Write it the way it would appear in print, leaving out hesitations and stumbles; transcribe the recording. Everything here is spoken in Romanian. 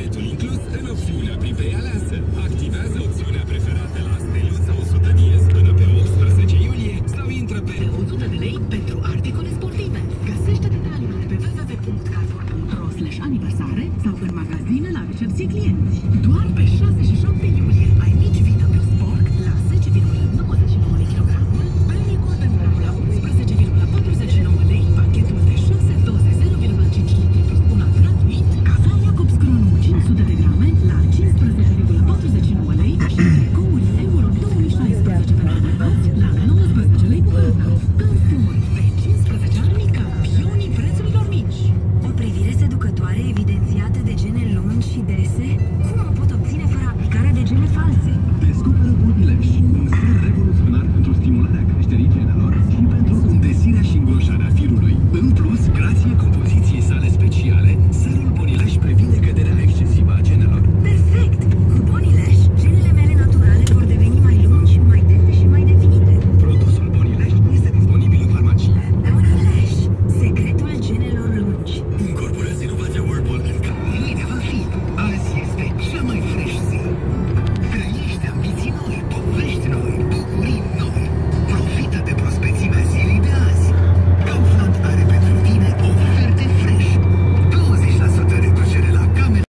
internetul inclus în opțiunea privei aleasă. Activează opțiunea preferată la steluța 100 diez până pe 18 iulie sau intră pe 100 de lei pentru articole sportive. Găsește detaliile pe www.carrefour.ro/aniversare sau în magazine la recepție clienți. Doar pe 6 și 7 iulie ai mici